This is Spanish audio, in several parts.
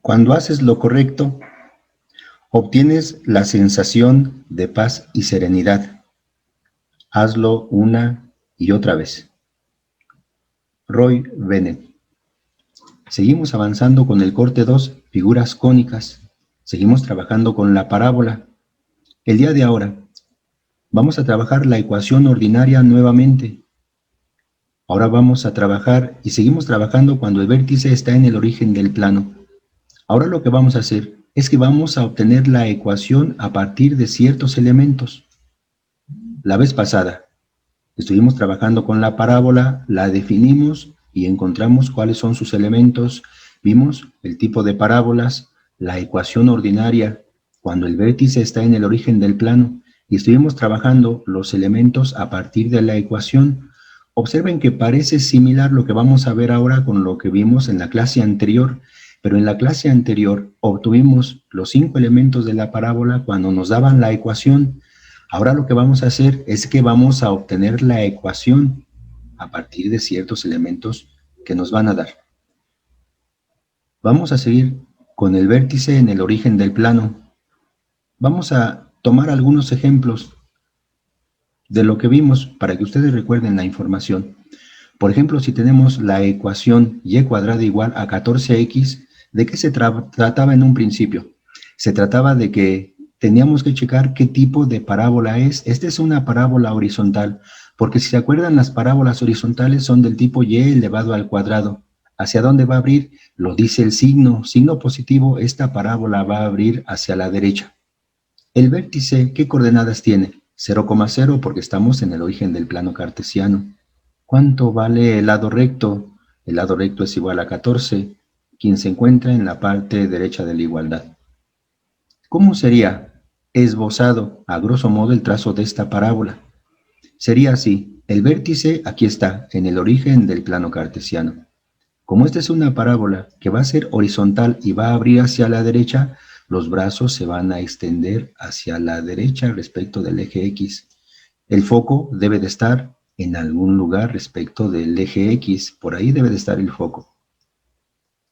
Cuando haces lo correcto, obtienes la sensación de paz y serenidad. Hazlo una y otra vez. Roy Bennett. Seguimos avanzando con el corte 2, figuras cónicas. Seguimos trabajando con la parábola. El día de ahora vamos a trabajar la ecuación ordinaria nuevamente. Ahora vamos a trabajar y seguimos trabajando cuando el vértice está en el origen del plano. Ahora lo que vamos a hacer es que vamos a obtener la ecuación a partir de ciertos elementos. La vez pasada estuvimos trabajando con la parábola, la definimos y encontramos cuáles son sus elementos. Vimos el tipo de parábolas, la ecuación ordinaria, cuando el vértice está en el origen del plano, y estuvimos trabajando los elementos a partir de la ecuación. Observen que parece similar lo que vamos a ver ahora con lo que vimos en la clase anterior, pero en la clase anterior obtuvimos los 5 elementos de la parábola cuando nos daban la ecuación. Ahora lo que vamos a hacer es que vamos a obtener la ecuación a partir de ciertos elementos que nos van a dar. Vamos a seguir con el vértice en el origen del plano. Vamos a tomar algunos ejemplos de lo que vimos para que ustedes recuerden la información. Por ejemplo, si tenemos la ecuación y cuadrada igual a 14x, ¿de qué se trataba en un principio? Se trataba de que teníamos que checar qué tipo de parábola es. Esta es una parábola horizontal, porque si se acuerdan, las parábolas horizontales son del tipo y elevado al cuadrado. ¿Hacia dónde va a abrir? Lo dice el signo positivo, esta parábola va a abrir hacia la derecha. El vértice, ¿qué coordenadas tiene? 0,0 porque estamos en el origen del plano cartesiano. ¿Cuánto vale el lado recto? El lado recto es igual a 14, quien se encuentra en la parte derecha de la igualdad. ¿Cómo sería esbozado a grosso modo el trazo de esta parábola? Sería así: el vértice aquí está, en el origen del plano cartesiano. Como esta es una parábola que va a ser horizontal y va a abrir hacia la derecha, los brazos se van a extender hacia la derecha respecto del eje X. El foco debe de estar en algún lugar respecto del eje X, por ahí debe de estar el foco.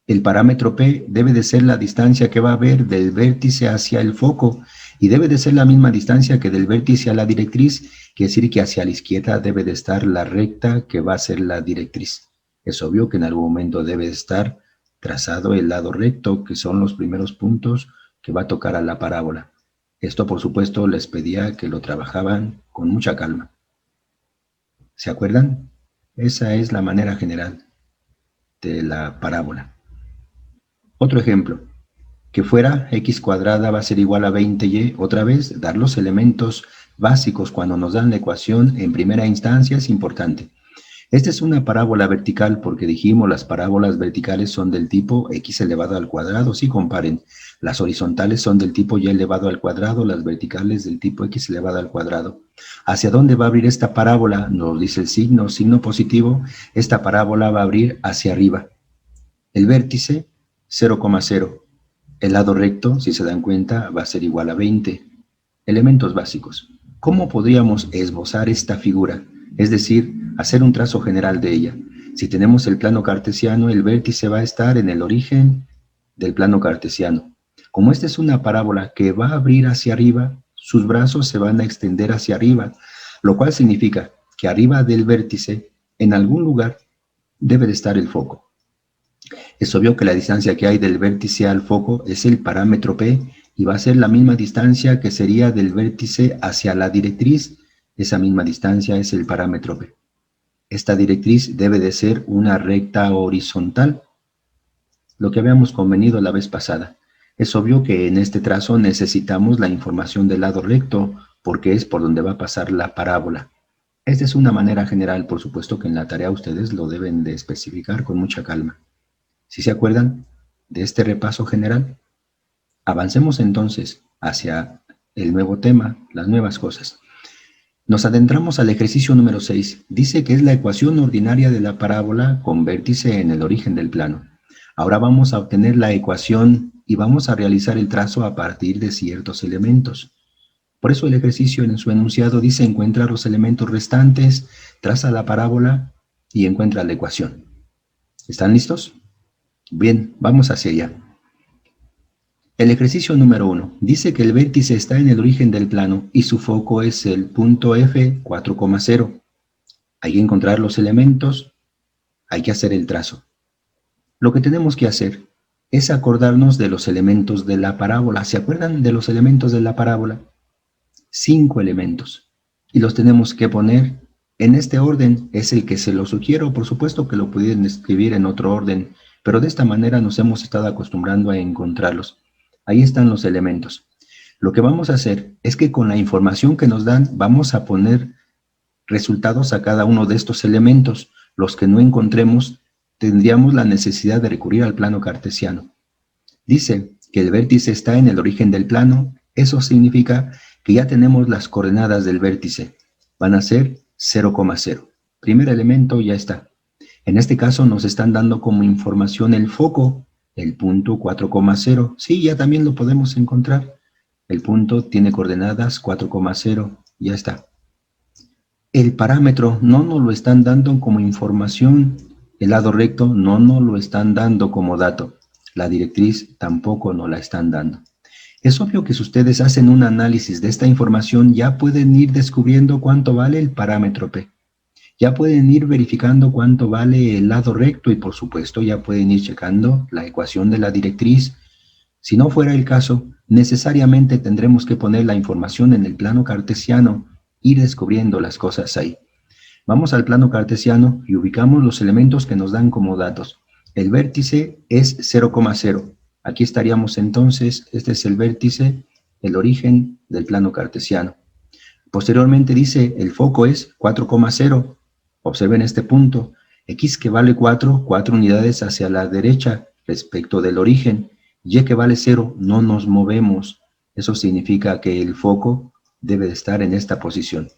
El parámetro P debe de ser la distancia que va a haber del vértice hacia el foco y debe de ser la misma distancia que del vértice a la directriz, quiere decir que hacia la izquierda debe de estar la recta que va a ser la directriz. Es obvio que en algún momento debe estar trazado el lado recto, que son los primeros puntos que va a tocar a la parábola. Esto, por supuesto, les pedía que lo trabajaban con mucha calma. ¿Se acuerdan? Esa es la manera general de la parábola. Otro ejemplo, que fuera x cuadrada va a ser igual a 20y, otra vez, dar los elementos básicos cuando nos dan la ecuación en primera instancia es importante. Esta es una parábola vertical porque dijimos las parábolas verticales son del tipo x elevado al cuadrado, si comparen. Las horizontales son del tipo y elevado al cuadrado, las verticales del tipo x elevado al cuadrado. ¿Hacia dónde va a abrir esta parábola? Nos dice el signo positivo. Esta parábola va a abrir hacia arriba. El vértice, 0,0. El lado recto, si se dan cuenta, va a ser igual a 20. Elementos básicos. ¿Cómo podríamos esbozar esta figura? Es decir, hacer un trazo general de ella. Si tenemos el plano cartesiano, el vértice va a estar en el origen del plano cartesiano. Como esta es una parábola que va a abrir hacia arriba, sus brazos se van a extender hacia arriba, lo cual significa que arriba del vértice, en algún lugar, debe de estar el foco. Es obvio que la distancia que hay del vértice al foco es el parámetro P y va a ser la misma distancia que sería del vértice hacia la directriz. Esa misma distancia es el parámetro P. Esta directriz debe de ser una recta horizontal, lo que habíamos convenido la vez pasada. Es obvio que en este trazo necesitamos la información del lado recto, porque es por donde va a pasar la parábola. Esta es una manera general, por supuesto que en la tarea ustedes lo deben de especificar con mucha calma. ¿Sí se acuerdan de este repaso general? Avancemos entonces hacia el nuevo tema, las nuevas cosas. Nos adentramos al ejercicio número 6. Dice que es la ecuación ordinaria de la parábola con vértice en el origen del plano. Ahora vamos a obtener la ecuación y vamos a realizar el trazo a partir de ciertos elementos. Por eso el ejercicio en su enunciado dice: encuentra los elementos restantes, traza la parábola y encuentra la ecuación. ¿Están listos? Bien, vamos hacia allá. El ejercicio número 1 dice que el vértice está en el origen del plano y su foco es el punto F 4,0. Hay que encontrar los elementos, hay que hacer el trazo. Lo que tenemos que hacer es acordarnos de los elementos de la parábola. ¿Se acuerdan de los elementos de la parábola? 5 elementos. Y los tenemos que poner en este orden. Es el que se los sugiero. Por supuesto que lo pueden escribir en otro orden, pero de esta manera nos hemos estado acostumbrando a encontrarlos. Ahí están los elementos. Lo que vamos a hacer es que con la información que nos dan vamos a poner resultados a cada uno de estos elementos. Los que no encontremos tendríamos la necesidad de recurrir al plano cartesiano. Dice que el vértice está en el origen del plano. Eso significa que ya tenemos las coordenadas del vértice. Van a ser 0,0. Primer elemento ya está. En este caso nos están dando como información el foco, el punto 4,0. Sí, ya también lo podemos encontrar. El punto tiene coordenadas 4,0. Ya está. El parámetro no nos lo están dando como información. El lado recto no nos lo están dando como dato. La directriz tampoco nos la están dando. Es obvio que si ustedes hacen un análisis de esta información, ya pueden ir descubriendo cuánto vale el parámetro P. Ya pueden ir verificando cuánto vale el lado recto y, por supuesto, ya pueden ir checando la ecuación de la directriz. Si no fuera el caso, necesariamente tendremos que poner la información en el plano cartesiano, ir descubriendo las cosas ahí. Vamos al plano cartesiano y ubicamos los elementos que nos dan como datos. El vértice es 0,0. Aquí estaríamos entonces, este es el vértice, el origen del plano cartesiano. Posteriormente dice, el foco es 4,0. Observen este punto, X que vale 4 unidades hacia la derecha respecto del origen, Y que vale 0, no nos movemos. Eso significa que el foco debe de estar en esta posición.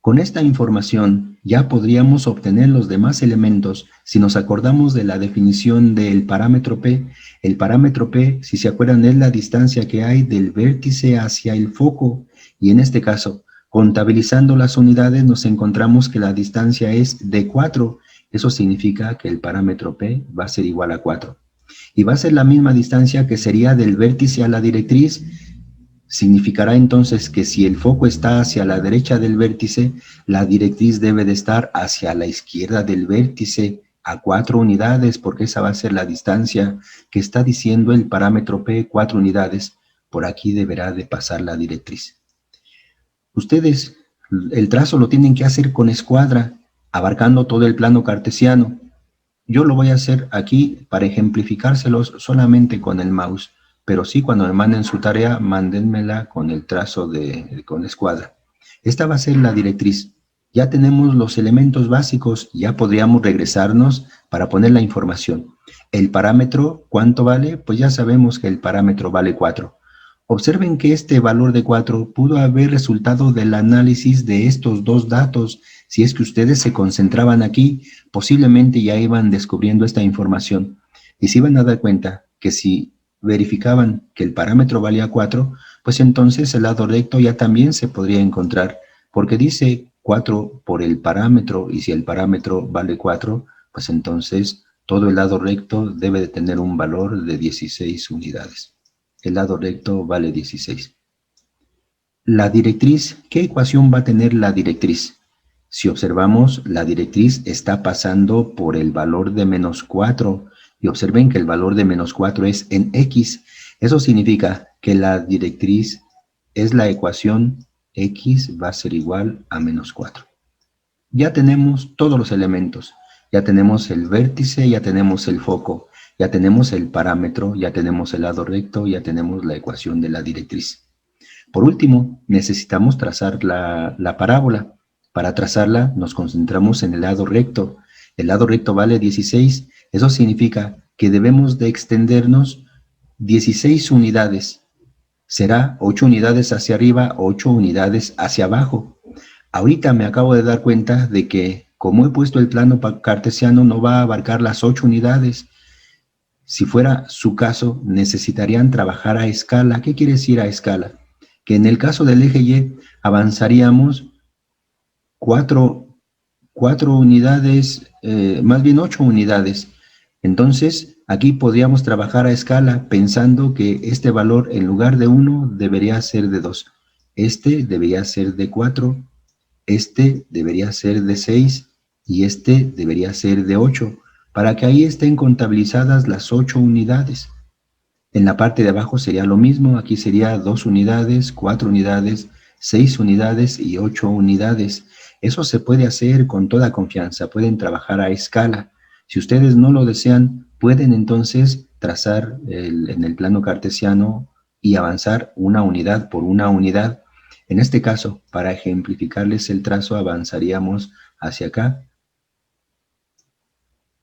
Con esta información ya podríamos obtener los demás elementos si nos acordamos de la definición del parámetro P. El parámetro P, si se acuerdan, es la distancia que hay del vértice hacia el foco. Y en este caso, contabilizando las unidades, nos encontramos que la distancia es de 4. Eso significa que el parámetro P va a ser igual a 4. Y va a ser la misma distancia que sería del vértice a la directriz. Significará entonces que si el foco está hacia la derecha del vértice, la directriz debe de estar hacia la izquierda del vértice a 4 unidades, porque esa va a ser la distancia que está diciendo el parámetro P, 4 unidades. Por aquí deberá de pasar la directriz. Ustedes el trazo lo tienen que hacer con escuadra, abarcando todo el plano cartesiano. Yo lo voy a hacer aquí para ejemplificárselos solamente con el mouse. Pero sí, cuando me manden su tarea, mándenmela con el trazo con escuadra. Esta va a ser la directriz. Ya tenemos los elementos básicos, ya podríamos regresarnos para poner la información. El parámetro, ¿cuánto vale? Pues ya sabemos que el parámetro vale 4. Observen que este valor de 4 pudo haber resultado del análisis de estos dos datos. Si es que ustedes se concentraban aquí, posiblemente ya iban descubriendo esta información. Y se iban a dar cuenta que si verificaban que el parámetro valía 4, pues entonces el lado recto ya también se podría encontrar, porque dice 4 por el parámetro, y si el parámetro vale 4, pues entonces todo el lado recto debe de tener un valor de 16 unidades. El lado recto vale 16. La directriz, ¿qué ecuación va a tener la directriz? Si observamos, la directriz está pasando por el valor de menos 4, y observen que el valor de menos 4 es en X. Eso significa que la directriz es la ecuación X va a ser igual a menos 4. Ya tenemos todos los elementos. Ya tenemos el vértice, ya tenemos el foco, ya tenemos el parámetro, ya tenemos el lado recto, ya tenemos la ecuación de la directriz. Por último, necesitamos trazar la parábola. Para trazarla nos concentramos en el lado recto. El lado recto vale 16. Eso significa que debemos de extendernos 16 unidades. Será 8 unidades hacia arriba, 8 unidades hacia abajo. Ahorita me acabo de dar cuenta de que, como he puesto el plano cartesiano, no va a abarcar las 8 unidades. Si fuera su caso, necesitarían trabajar a escala. ¿Qué quiere decir a escala? Que en el caso del eje Y avanzaríamos 4 unidades, más bien 8 unidades. Entonces, aquí podríamos trabajar a escala pensando que este valor en lugar de 1 debería ser de 2. Este debería ser de 4, este debería ser de 6 y este debería ser de 8, para que ahí estén contabilizadas las 8 unidades. En la parte de abajo sería lo mismo, aquí sería 2 unidades, 4 unidades, 6 unidades y 8 unidades. Eso se puede hacer con toda confianza, pueden trabajar a escala. Si ustedes no lo desean, pueden entonces trazar en el plano cartesiano y avanzar una unidad por una unidad. En este caso, para ejemplificarles el trazo, avanzaríamos hacia acá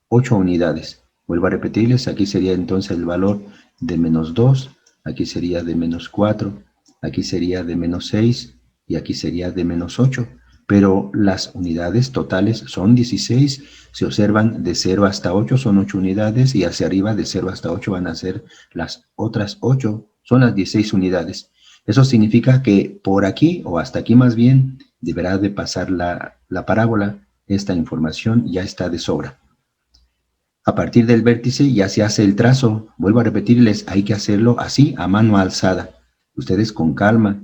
8 unidades. Vuelvo a repetirles, aquí sería entonces el valor de menos 2, aquí sería de menos 4, aquí sería de menos 6 y aquí sería de menos 8. Pero las unidades totales son 16. Se observan de 0 hasta 8 son 8 unidades y hacia arriba de 0 hasta 8 van a ser las otras 8, son las 16 unidades. Eso significa que por aquí, o hasta aquí más bien, deberá de pasar la parábola. Esta información ya está de sobra. A partir del vértice ya se hace el trazo. Vuelvo a repetirles, hay que hacerlo así, a mano alzada. Ustedes con calma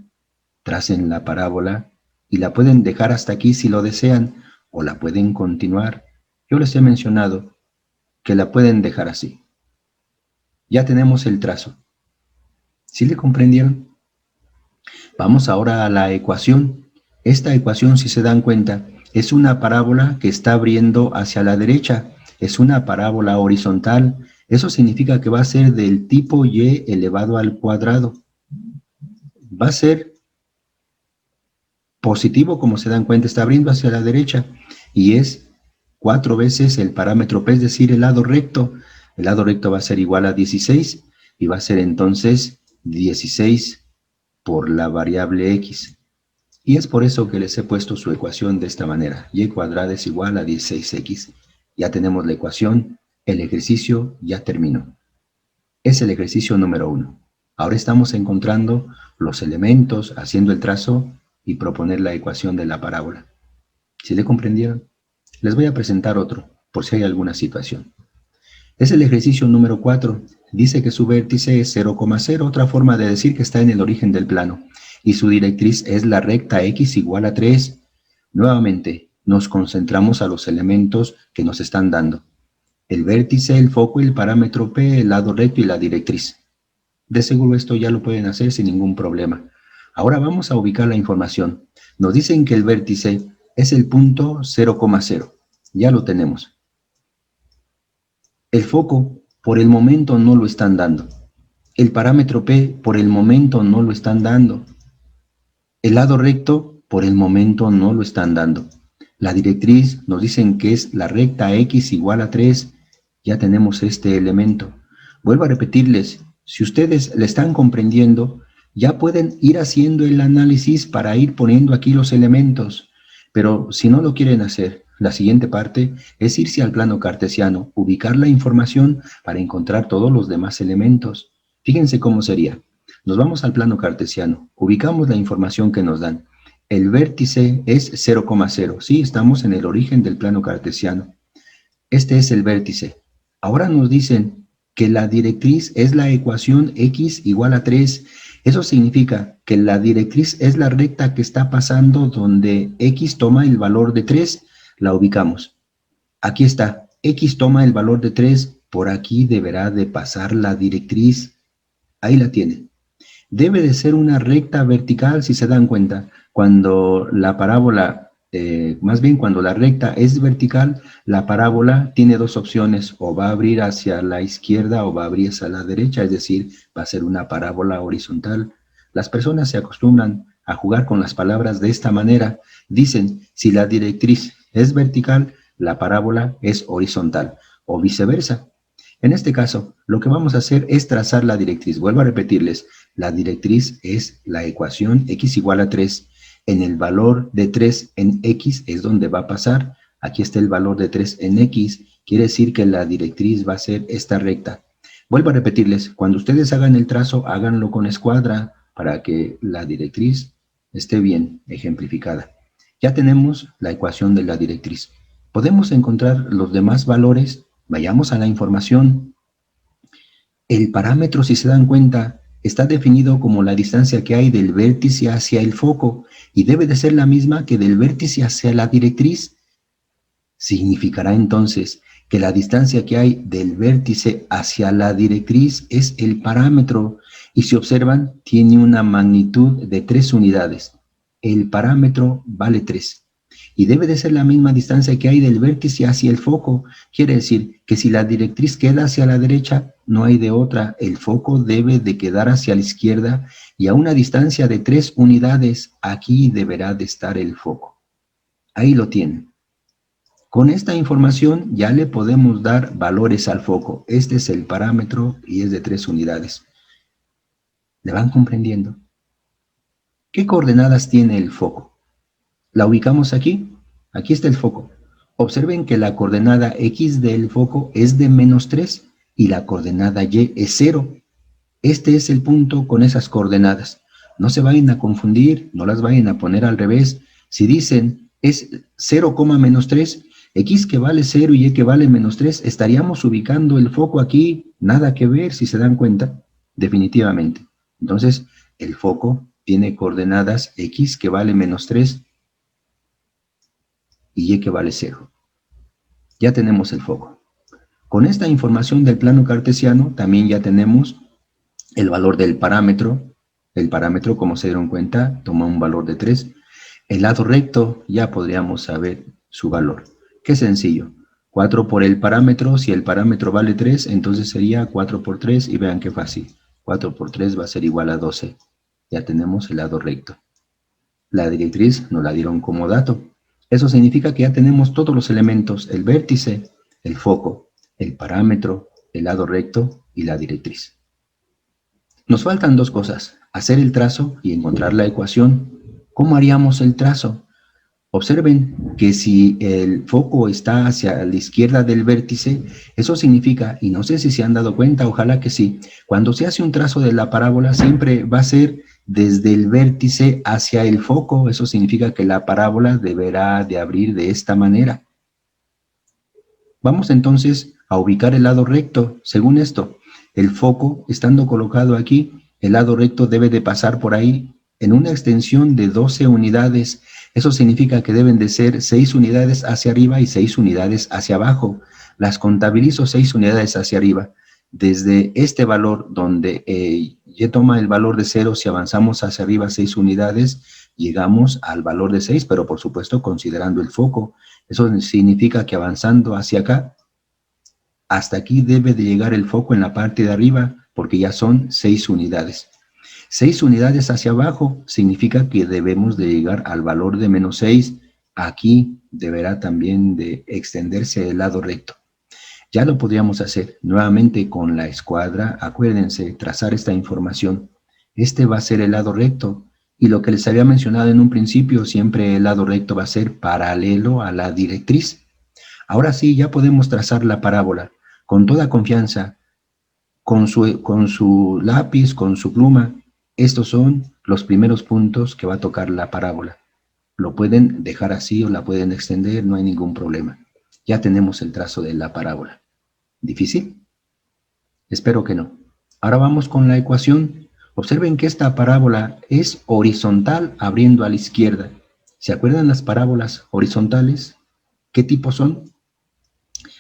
tracen la parábola y la pueden dejar hasta aquí si lo desean, o la pueden continuar. Yo les he mencionado que la pueden dejar así. Ya tenemos el trazo. ¿Sí le comprendieron? Vamos ahora a la ecuación. Esta ecuación, si se dan cuenta, es una parábola que está abriendo hacia la derecha. Es una parábola horizontal. Eso significa que va a ser del tipo y elevado al cuadrado. Va a ser positivo, como se dan cuenta, está abriendo hacia la derecha y es 4 veces el parámetro P, es decir, el lado recto. El lado recto va a ser igual a 16 y va a ser entonces 16 por la variable X. Y es por eso que les he puesto su ecuación de esta manera. Y cuadrada es igual a 16x. Ya tenemos la ecuación. El ejercicio ya terminó. Es el ejercicio número 1. Ahora estamos encontrando los elementos, haciendo el trazo y proponer la ecuación de la parábola. ¿Sí le comprendieron? Les voy a presentar otro, por si hay alguna situación. Es el ejercicio número 4. Dice que su vértice es 0,0, otra forma de decir que está en el origen del plano, y su directriz es la recta x igual a 3. Nuevamente, nos concentramos a los elementos que nos están dando. El vértice, el foco, el parámetro P, el lado recto y la directriz. De seguro esto ya lo pueden hacer sin ningún problema. Ahora vamos a ubicar la información. Nos dicen que el vértice es el punto 0,0. Ya lo tenemos. El foco, por el momento, no lo están dando. El parámetro P, por el momento, no lo están dando. El lado recto, por el momento, no lo están dando. La directriz nos dicen que es la recta x igual a 3. Ya tenemos este elemento. Vuelvo a repetirles, si ustedes le están comprendiendo, ya pueden ir haciendo el análisis para ir poniendo aquí los elementos. Pero si no lo quieren hacer, la siguiente parte es irse al plano cartesiano, ubicar la información para encontrar todos los demás elementos. Fíjense cómo sería. Nos vamos al plano cartesiano, ubicamos la información que nos dan. El vértice es 0,0. Sí, estamos en el origen del plano cartesiano. Este es el vértice. Ahora nos dicen que la directriz es la ecuación x igual a 3. Eso significa que la directriz es la recta que está pasando donde x toma el valor de 3. La ubicamos. Aquí está. X toma el valor de 3. Por aquí deberá de pasar la directriz. Ahí la tienen. Debe de ser una recta vertical, si se dan cuenta. Cuando la parábola, más bien cuando la recta es vertical, la parábola tiene dos opciones, o va a abrir hacia la izquierda o va a abrir hacia la derecha, es decir, va a ser una parábola horizontal. Las personas se acostumbran a jugar con las palabras de esta manera. Dicen, si la directriz es vertical, la parábola es horizontal, o viceversa. En este caso, lo que vamos a hacer es trazar la directriz. Vuelvo a repetirles, la directriz es la ecuación x igual a 3. En el valor de 3 en x es donde va a pasar. Aquí está el valor de 3 en x. Quiere decir que la directriz va a ser esta recta. Vuelvo a repetirles, cuando ustedes hagan el trazo, háganlo con escuadra para que la directriz esté bien ejemplificada. Ya tenemos la ecuación de la directriz. Podemos encontrar los demás valores Vayamos a la información. El parámetro, si se dan cuenta, está definido como la distancia que hay del vértice hacia el foco y debe de ser la misma que del vértice hacia la directriz. Significará entonces que la distancia que hay del vértice hacia la directriz es el parámetro y si observan tiene una magnitud de 3 unidades. El parámetro vale 3 y debe de ser la misma distancia que hay del vértice hacia el foco. Quiere decir que si la directriz queda hacia la derecha, no hay de otra. El foco debe de quedar hacia la izquierda y a una distancia de 3 unidades, aquí deberá de estar el foco. Ahí lo tienen. Con esta información ya le podemos dar valores al foco. Este es el parámetro y es de 3 unidades. ¿Le van comprendiendo? ¿Qué coordenadas tiene el foco? La ubicamos aquí. Aquí está el foco. Observen que la coordenada X del foco es de -3 y la coordenada Y es 0. Este es el punto con esas coordenadas. No se vayan a confundir, no las vayan a poner al revés. Si dicen es 0, -3, X que vale 0 y Y que vale -3, estaríamos ubicando el foco aquí, nada que ver si se dan cuenta, definitivamente. Entonces, el foco tiene coordenadas X que vale -3 y Y que vale 0. Ya tenemos el foco. Con esta información del plano cartesiano, también ya tenemos el valor del parámetro. El parámetro, como se dieron cuenta, toma un valor de 3. El lado recto, ya podríamos saber su valor. Qué sencillo. 4 por el parámetro, si el parámetro vale 3, entonces sería 4 por 3, y vean qué fácil. 4 por 3 va a ser igual a 12. Ya tenemos el lado recto. La directriz nos la dieron como dato. Eso significa que ya tenemos todos los elementos, el vértice, el foco, el parámetro, el lado recto y la directriz. Nos faltan dos cosas, hacer el trazo y encontrar la ecuación. ¿Cómo haríamos el trazo? Observen que si el foco está hacia la izquierda del vértice, eso significa, y no sé si se han dado cuenta, ojalá que sí, cuando se hace un trazo de la parábola siempre va a ser desde el vértice hacia el foco. Eso significa que la parábola deberá de abrir de esta manera. Vamos entonces a ubicar el lado recto. Según esto, el foco estando colocado aquí, el lado recto debe de pasar por ahí en una extensión de 12 unidades. Eso significa que deben de ser 6 unidades hacia arriba y 6 unidades hacia abajo. Las contabilizo 6 unidades hacia arriba. Desde este valor donde Y toma el valor de 0, si avanzamos hacia arriba 6 unidades, llegamos al valor de 6, pero por supuesto considerando el foco. Eso significa que avanzando hacia acá, hasta aquí debe de llegar el foco en la parte de arriba, porque ya son 6 unidades. 6 unidades hacia abajo significa que debemos de llegar al valor de -6. Aquí deberá también de extenderse el lado recto. Ya lo podríamos hacer nuevamente con la escuadra. Acuérdense, trazar esta información. Este va a ser el lado recto. Y lo que les había mencionado en un principio, siempre el lado recto va a ser paralelo a la directriz. Ahora sí, ya podemos trazar la parábola con toda confianza, con su lápiz, con su pluma. Estos son los primeros puntos que va a tocar la parábola. Lo pueden dejar así o la pueden extender, no hay ningún problema. Ya tenemos el trazo de la parábola. ¿Difícil? Espero que no. Ahora vamos con la ecuación. Observen que esta parábola es horizontal abriendo a la izquierda. ¿Se acuerdan las parábolas horizontales? ¿Qué tipo son?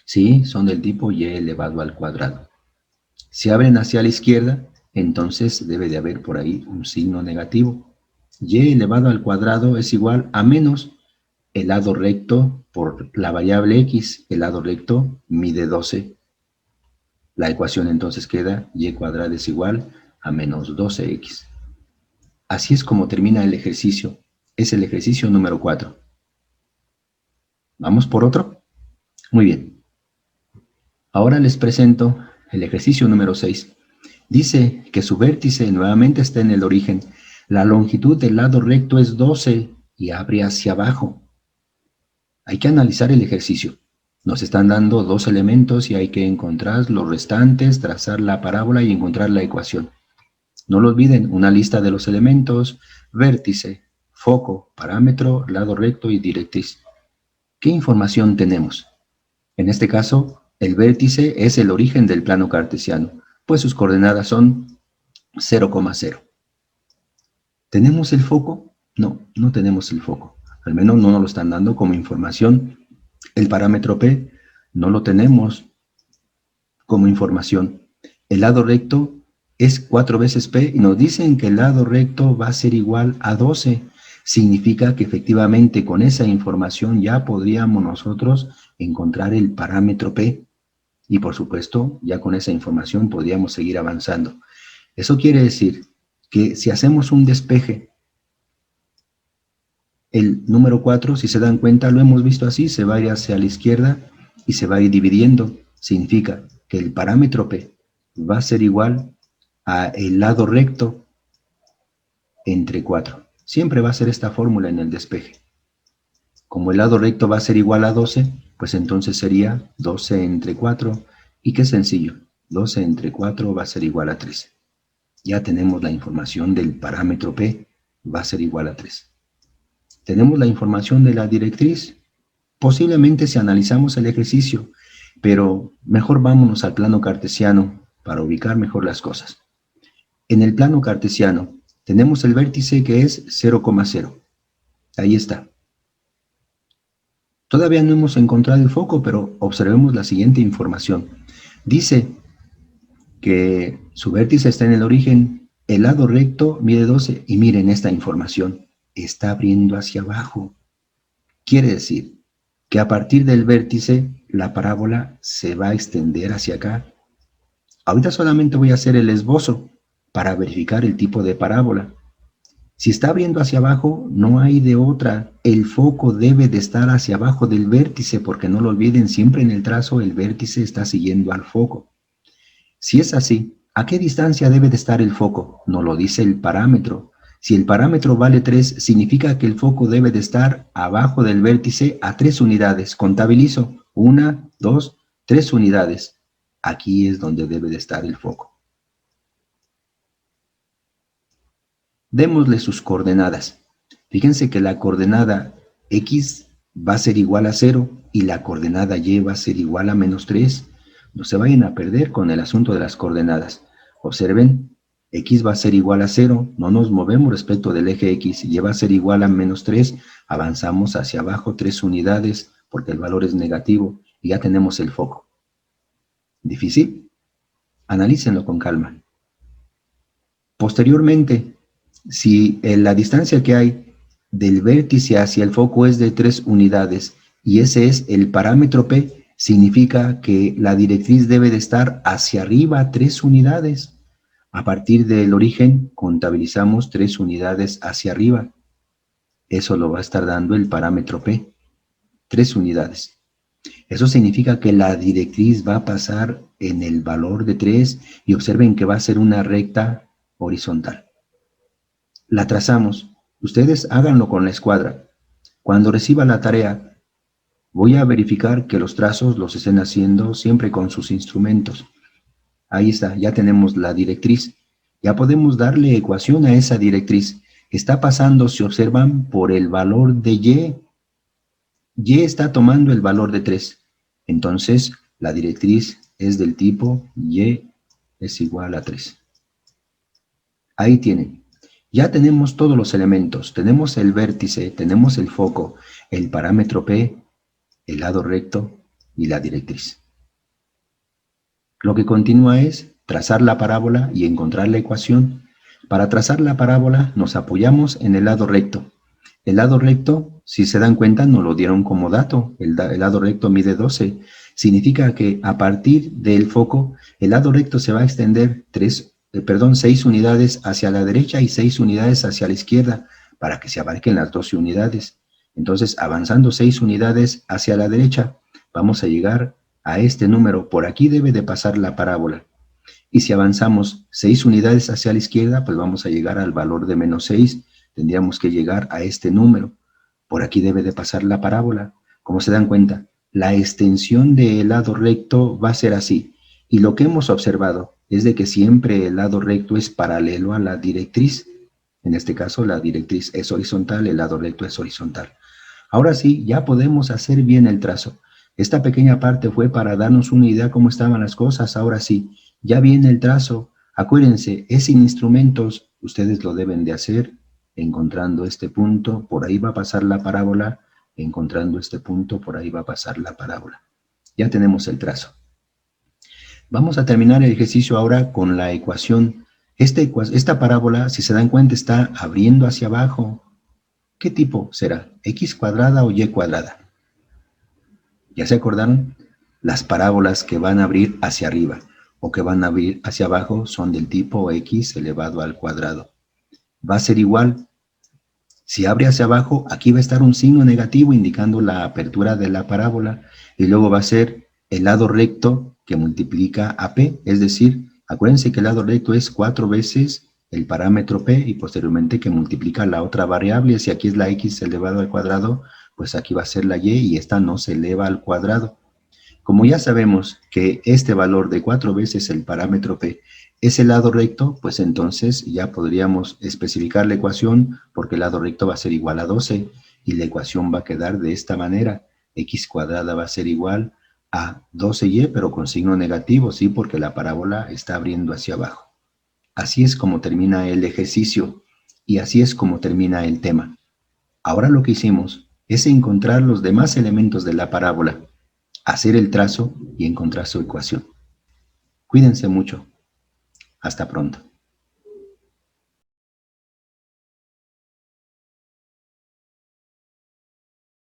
Sí, son del tipo y elevado al cuadrado. Si abren hacia la izquierda, entonces debe de haber por ahí un signo negativo. Y elevado al cuadrado es igual a menos el lado recto por la variable x. El lado recto mide 12. La ecuación entonces queda y cuadrado es igual a menos 12x. Así es como termina el ejercicio. Es el ejercicio número 4. ¿Vamos por otro? Muy bien. Ahora les presento el ejercicio número 6. Dice que su vértice nuevamente está en el origen. La longitud del lado recto es 12 y abre hacia abajo. Hay que analizar el ejercicio. Nos están dando dos elementos y hay que encontrar los restantes, trazar la parábola y encontrar la ecuación. No lo olviden, una lista de los elementos: vértice, foco, parámetro, lado recto y directriz. ¿Qué información tenemos? En este caso, El vértice es el origen del plano cartesiano, pues sus coordenadas son 0,0. ¿Tenemos el foco? No, no tenemos el foco. Al menos no nos lo están dando como información. El parámetro P no lo tenemos como información. El lado recto es 4 veces P y nos dicen que el lado recto va a ser igual a 12. Significa que efectivamente con esa información ya podríamos nosotros encontrar el parámetro P. Y por supuesto, ya con esa información podríamos seguir avanzando. Eso quiere decir que si hacemos un despeje, el número 4, si se dan cuenta, lo hemos visto así, se va a ir hacia la izquierda y se va a ir dividiendo. Significa que el parámetro P va a ser igual a el lado recto entre 4. Siempre va a ser esta fórmula en el despeje. Como el lado recto va a ser igual a 12, pues entonces sería 12 entre 4. Y qué sencillo, 12 entre 4 va a ser igual a 13. Ya tenemos la información del parámetro P, va a ser igual a 3. Tenemos la información de la directriz. Posiblemente si analizamos el ejercicio, pero mejor vámonos al plano cartesiano para ubicar mejor las cosas. En el plano cartesiano tenemos el vértice que es 0,0. Ahí está. Todavía no hemos encontrado el foco, pero observemos la siguiente información. Dice que su vértice está en el origen, el lado recto mide 12, y miren esta información, está abriendo hacia abajo. Quiere decir que a partir del vértice, la parábola se va a extender hacia acá. Ahorita solamente voy a hacer el esbozo para verificar el tipo de parábola. Si está abriendo hacia abajo, no hay de otra. El foco debe de estar hacia abajo del vértice, porque no lo olviden, siempre en el trazo el vértice está siguiendo al foco. Si es así, ¿a qué distancia debe de estar el foco? Nos lo dice el parámetro. Si el parámetro vale 3, significa que el foco debe de estar abajo del vértice a 3 unidades. Contabilizo. 1, 2, 3 unidades. Aquí es donde debe de estar el foco. Démosle sus coordenadas. Fíjense que la coordenada X va a ser igual a 0 y la coordenada Y va a ser igual a menos 3. No se vayan a perder con el asunto de las coordenadas. Observen, X va a ser igual a 0, no nos movemos respecto del eje X, Y va a ser igual a menos 3, avanzamos hacia abajo 3 unidades porque el valor es negativo y ya tenemos el foco. ¿Difícil? Analícenlo con calma. Posteriormente, si la distancia que hay del vértice hacia el foco es de 3 unidades y ese es el parámetro P, significa que la directriz debe de estar hacia arriba 3 unidades. A partir del origen contabilizamos 3 unidades hacia arriba. Eso lo va a estar dando el parámetro P, 3 unidades. Eso significa que la directriz va a pasar en el valor de 3 y observen que va a ser una recta horizontal. La trazamos. Ustedes háganlo con la escuadra. Cuando reciba la tarea, voy a verificar que los trazos los estén haciendo siempre con sus instrumentos. Ahí está, ya tenemos la directriz. Ya podemos darle ecuación a esa directriz. Está pasando, si observan, por el valor de Y. Y está tomando el valor de 3. Entonces, la directriz es del tipo Y es igual a 3. Ahí tienen. Ya tenemos todos los elementos. Tenemos el vértice, tenemos el foco, el parámetro P, el lado recto y la directriz. Lo que continúa es trazar la parábola y encontrar la ecuación. Para trazar la parábola nos apoyamos en el lado recto. El lado recto, si se dan cuenta, nos lo dieron como dato. El lado recto mide 12. Significa que a partir del foco, el lado recto se va a extender 6 unidades hacia la derecha y 6 unidades hacia la izquierda para que se abarquen las 12 unidades. Entonces, avanzando 6 unidades hacia la derecha, vamos a llegar a este número. Por aquí debe de pasar la parábola. Y si avanzamos 6 unidades hacia la izquierda, pues vamos a llegar al valor de menos 6. Tendríamos que llegar a este número. Por aquí debe de pasar la parábola. Como se dan cuenta, la extensión del lado recto va a ser así. Y lo que hemos observado es de que siempre el lado recto es paralelo a la directriz. En este caso, la directriz es horizontal, el lado recto es horizontal. Ahora sí, ya podemos hacer bien el trazo. Esta pequeña parte fue para darnos una idea cómo estaban las cosas. Ahora sí, ya viene el trazo. Acuérdense, es sin instrumentos. Ustedes lo deben de hacer encontrando este punto. Por ahí va a pasar la parábola. Encontrando este punto, por ahí va a pasar la parábola. Ya tenemos el trazo. Vamos a terminar el ejercicio ahora con la ecuación. Esta parábola, si se dan cuenta, está abriendo hacia abajo. ¿Qué tipo será? ¿X cuadrada o Y cuadrada? ¿Ya se acordaron? Las parábolas que van a abrir hacia arriba o que van a abrir hacia abajo son del tipo x elevado al cuadrado. Va a ser igual. Si abre hacia abajo, aquí va a estar un signo negativo indicando la apertura de la parábola y luego va a ser el lado recto que multiplica a p, es decir, acuérdense que el lado recto es 4 veces el parámetro p y posteriormente que multiplica la otra variable. Si aquí es la x elevado al cuadrado, pues aquí va a ser la y esta no se eleva al cuadrado. Como ya sabemos que este valor de 4 veces el parámetro p es el lado recto, pues entonces ya podríamos especificar la ecuación porque el lado recto va a ser igual a 12 y la ecuación va a quedar de esta manera. X cuadrada va a ser igual a 12y, pero con signo negativo, ¿sí? Porque la parábola está abriendo hacia abajo. Así es como termina el ejercicio y así es como termina el tema. Ahora lo que hicimos es encontrar los demás elementos de la parábola, hacer el trazo y encontrar su ecuación. Cuídense mucho. Hasta pronto.